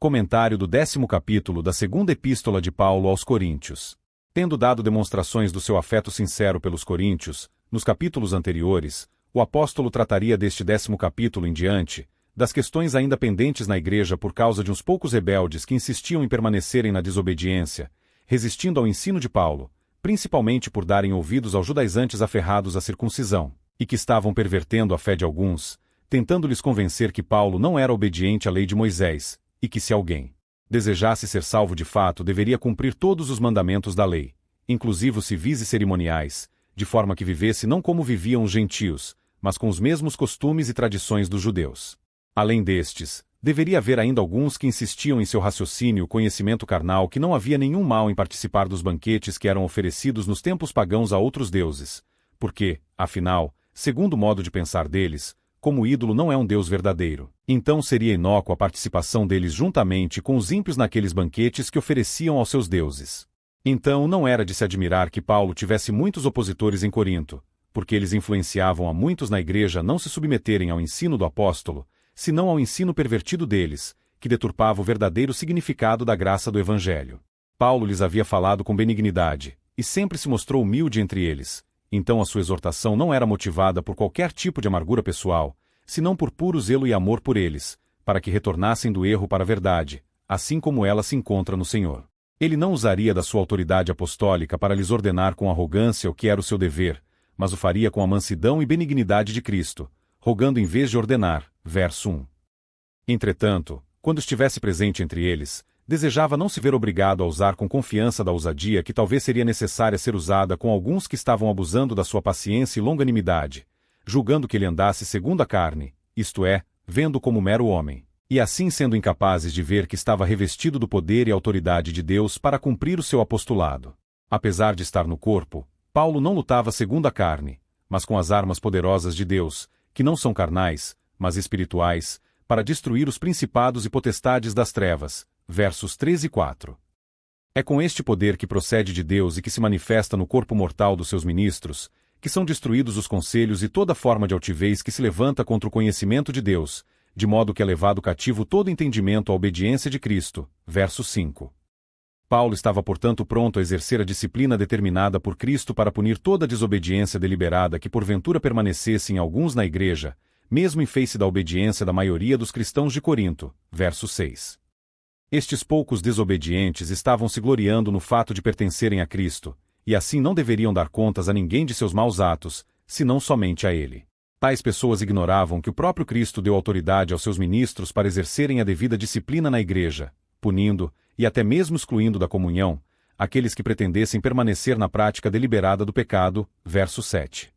Comentário do 10º capítulo da segunda epístola de Paulo aos Coríntios. Tendo dado demonstrações do seu afeto sincero pelos coríntios, nos capítulos anteriores, o apóstolo trataria deste 10º capítulo em diante, das questões ainda pendentes na igreja por causa de uns poucos rebeldes que insistiam em permanecerem na desobediência, resistindo ao ensino de Paulo, principalmente por darem ouvidos aos judaizantes aferrados à circuncisão, e que estavam pervertendo a fé de alguns, tentando-lhes convencer que Paulo não era obediente à lei de Moisés, e que se alguém desejasse ser salvo de fato deveria cumprir todos os mandamentos da lei, inclusive os civis e cerimoniais, de forma que vivesse não como viviam os gentios, mas com os mesmos costumes e tradições dos judeus. Além destes, deveria haver ainda alguns que insistiam em seu raciocínio conhecimento carnal que não havia nenhum mal em participar dos banquetes que eram oferecidos nos tempos pagãos a outros deuses, porque, afinal, segundo o modo de pensar deles, como o ídolo não é um Deus verdadeiro, então seria inócua a participação deles juntamente com os ímpios naqueles banquetes que ofereciam aos seus deuses. Então não era de se admirar que Paulo tivesse muitos opositores em Corinto, porque eles influenciavam a muitos na igreja a não se submeterem ao ensino do apóstolo, senão ao ensino pervertido deles, que deturpava o verdadeiro significado da graça do Evangelho. Paulo lhes havia falado com benignidade, e sempre se mostrou humilde entre eles, então a sua exortação não era motivada por qualquer tipo de amargura pessoal, senão por puro zelo e amor por eles, para que retornassem do erro para a verdade, assim como ela se encontra no Senhor. Ele não usaria da sua autoridade apostólica para lhes ordenar com arrogância o que era o seu dever, mas o faria com a mansidão e benignidade de Cristo, rogando em vez de ordenar. Verso 1. Entretanto, quando estivesse presente entre eles, desejava não se ver obrigado a usar com confiança da ousadia que talvez seria necessária ser usada com alguns que estavam abusando da sua paciência e longanimidade, julgando que ele andasse segundo a carne, isto é, vendo como mero homem, e assim sendo incapazes de ver que estava revestido do poder e autoridade de Deus para cumprir o seu apostolado. Apesar de estar no corpo, Paulo não lutava segundo a carne, mas com as armas poderosas de Deus, que não são carnais, mas espirituais, para destruir os principados e potestades das trevas. Versos 3 e 4. É com este poder que procede de Deus e que se manifesta no corpo mortal dos seus ministros, que são destruídos os conselhos e toda forma de altivez que se levanta contra o conhecimento de Deus, de modo que é levado cativo todo entendimento à obediência de Cristo. Verso 5. Paulo estava portanto pronto a exercer a disciplina determinada por Cristo para punir toda a desobediência deliberada que porventura permanecesse em alguns na igreja, mesmo em face da obediência da maioria dos cristãos de Corinto. Verso 6. Estes poucos desobedientes estavam se gloriando no fato de pertencerem a Cristo, e assim não deveriam dar contas a ninguém de seus maus atos, senão somente a Ele. Tais pessoas ignoravam que o próprio Cristo deu autoridade aos seus ministros para exercerem a devida disciplina na igreja, punindo, e até mesmo excluindo da comunhão, aqueles que pretendessem permanecer na prática deliberada do pecado. Verso 7.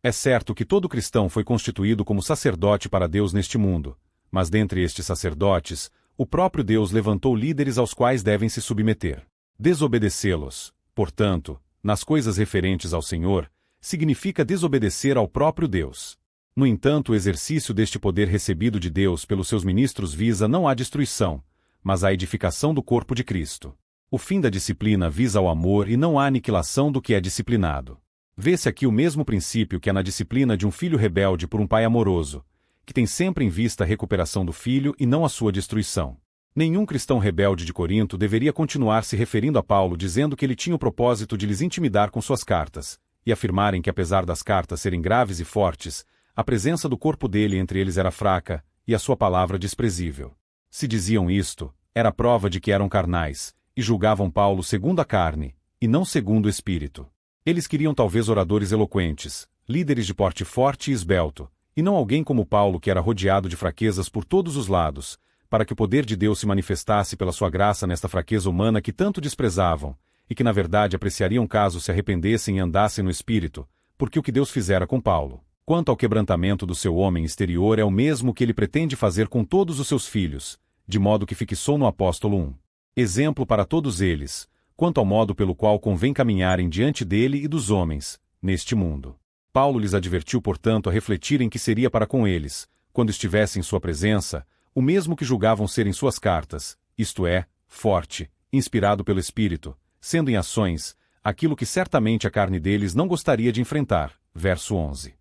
É certo que todo cristão foi constituído como sacerdote para Deus neste mundo, mas dentre estes sacerdotes, o próprio Deus levantou líderes aos quais devem se submeter. Desobedecê-los, portanto, nas coisas referentes ao Senhor, significa desobedecer ao próprio Deus. No entanto, o exercício deste poder recebido de Deus pelos seus ministros visa não a destruição, mas a edificação do corpo de Cristo. O fim da disciplina visa ao amor e não a aniquilação do que é disciplinado. Vê-se aqui o mesmo princípio que há na disciplina de um filho rebelde por um pai amoroso, que tem sempre em vista a recuperação do filho e não a sua destruição. Nenhum cristão rebelde de Corinto deveria continuar se referindo a Paulo dizendo que ele tinha o propósito de lhes intimidar com suas cartas, e afirmarem que apesar das cartas serem graves e fortes, a presença do corpo dele entre eles era fraca, e a sua palavra desprezível. Se diziam isto, era prova de que eram carnais, e julgavam Paulo segundo a carne, e não segundo o Espírito. Eles queriam talvez oradores eloquentes, líderes de porte forte e esbelto, e não alguém como Paulo que era rodeado de fraquezas por todos os lados, para que o poder de Deus se manifestasse pela sua graça nesta fraqueza humana que tanto desprezavam, e que na verdade apreciariam caso se arrependessem e andassem no Espírito, porque o que Deus fizera com Paulo, quanto ao quebrantamento do seu homem exterior é o mesmo que ele pretende fazer com todos os seus filhos, de modo que fixou no apóstolo um exemplo para todos eles, quanto ao modo pelo qual convém caminharem diante dele e dos homens, neste mundo. Paulo lhes advertiu, portanto, a refletirem que seria para com eles, quando estivessem em sua presença, o mesmo que julgavam ser em suas cartas, isto é, forte, inspirado pelo Espírito, sendo em ações, aquilo que certamente a carne deles não gostaria de enfrentar. Verso 11.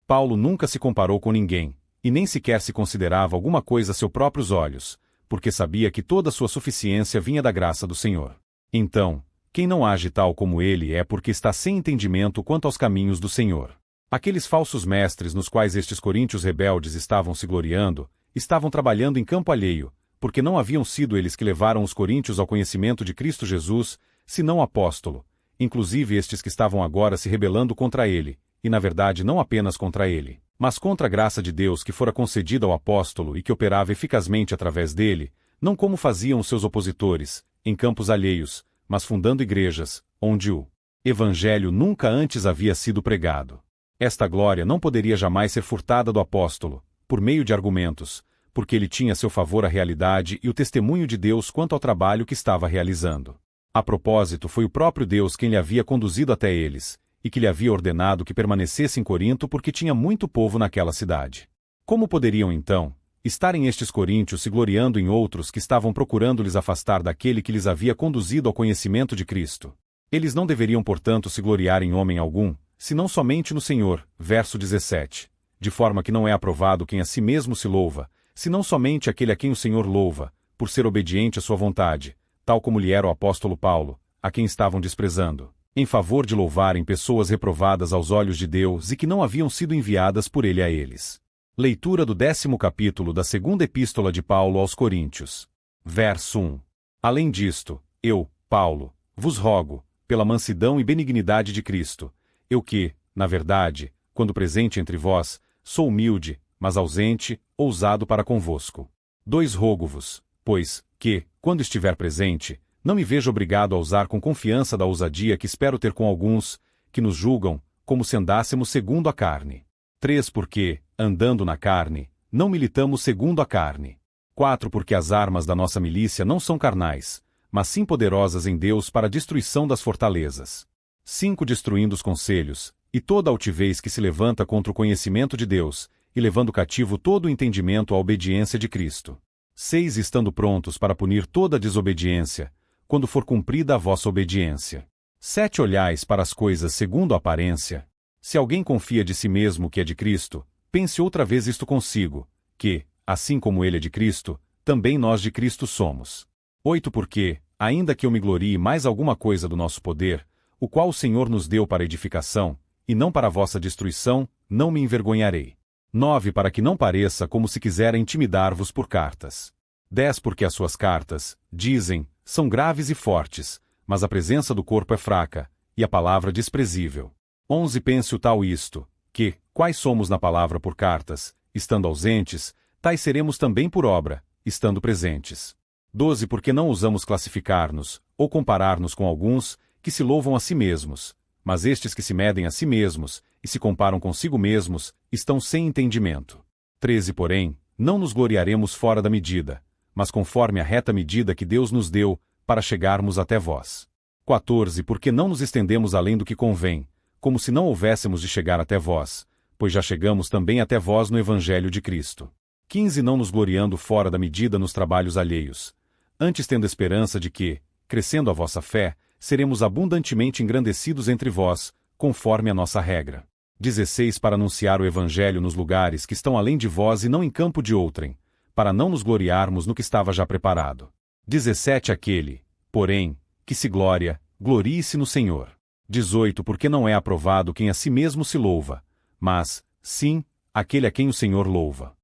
Paulo nunca se comparou com ninguém, e nem sequer se considerava alguma coisa a seus próprios olhos, porque sabia que toda sua suficiência vinha da graça do Senhor. Então, quem não age tal como ele é porque está sem entendimento quanto aos caminhos do Senhor. Aqueles falsos mestres nos quais estes coríntios rebeldes estavam se gloriando, estavam trabalhando em campo alheio, porque não haviam sido eles que levaram os coríntios ao conhecimento de Cristo Jesus, senão o apóstolo, inclusive estes que estavam agora se rebelando contra ele, e na verdade não apenas contra ele, mas contra a graça de Deus que fora concedida ao apóstolo e que operava eficazmente através dele, não como faziam os seus opositores, em campos alheios, mas fundando igrejas, onde o evangelho nunca antes havia sido pregado. Esta glória não poderia jamais ser furtada do apóstolo, por meio de argumentos, porque ele tinha a seu favor a realidade e o testemunho de Deus quanto ao trabalho que estava realizando. A propósito, foi o próprio Deus quem lhe havia conduzido até eles, e que lhe havia ordenado que permanecesse em Corinto porque tinha muito povo naquela cidade. Como poderiam, então, estarem estes coríntios se gloriando em outros que estavam procurando lhes afastar daquele que lhes havia conduzido ao conhecimento de Cristo? Eles não deveriam, portanto, se gloriar em homem algum, senão somente no Senhor. Verso 17. De forma que não é aprovado quem a si mesmo se louva, senão somente aquele a quem o Senhor louva, por ser obediente à sua vontade, tal como lhe era o apóstolo Paulo, a quem estavam desprezando, em favor de louvarem pessoas reprovadas aos olhos de Deus e que não haviam sido enviadas por ele a eles. Leitura do 10º capítulo da segunda epístola de Paulo aos Coríntios. Verso 1. Além disto, eu, Paulo, vos rogo, pela mansidão e benignidade de Cristo, eu que, na verdade, quando presente entre vós, sou humilde, mas ausente, ousado para convosco. 2 Rogo-vos, pois, que, quando estiver presente, não me vejo obrigado a usar com confiança da ousadia que espero ter com alguns, que nos julgam, como se andássemos segundo a carne. 3 Porque, andando na carne, não militamos segundo a carne. 4 Porque as armas da nossa milícia não são carnais, mas sim poderosas em Deus para a destruição das fortalezas. 5 Destruindo os conselhos, e toda altivez que se levanta contra o conhecimento de Deus, e levando cativo todo o entendimento à obediência de Cristo. 6 Estando prontos para punir toda a desobediência, quando for cumprida a vossa obediência. 7 Olhais para as coisas segundo a aparência. Se alguém confia de si mesmo que é de Cristo, pense outra vez isto consigo, que, assim como ele é de Cristo, também nós de Cristo somos. 8 Porque, ainda que eu me glorie mais alguma coisa do nosso poder, o qual o Senhor nos deu para edificação, e não para a vossa destruição, não me envergonharei. 9 Para que não pareça como se quisera intimidar-vos por cartas. 10 Porque as suas cartas, dizem, são graves e fortes, mas a presença do corpo é fraca, e a palavra desprezível. 11 Pense o tal isto, que, quais somos na palavra por cartas, estando ausentes, tais seremos também por obra, estando presentes. 12 Porque não ousamos classificar-nos, ou comparar-nos com alguns, que se louvam a si mesmos, mas estes que se medem a si mesmos, e se comparam consigo mesmos, estão sem entendimento. 13 Porém, não nos gloriaremos fora da medida, mas conforme a reta medida que Deus nos deu, para chegarmos até vós. 14 Porque não nos estendemos além do que convém, como se não houvéssemos de chegar até vós, pois já chegamos também até vós no Evangelho de Cristo. 15 Não nos gloriando fora da medida nos trabalhos alheios, antes tendo esperança de que, crescendo a vossa fé, seremos abundantemente engrandecidos entre vós, conforme a nossa regra. 16 Para anunciar o Evangelho nos lugares que estão além de vós e não em campo de outrem, para não nos gloriarmos no que estava já preparado. 17 Aquele, porém, que se glorie-se no Senhor. 18 Porque não é aprovado quem a si mesmo se louva, mas, sim, aquele a quem o Senhor louva.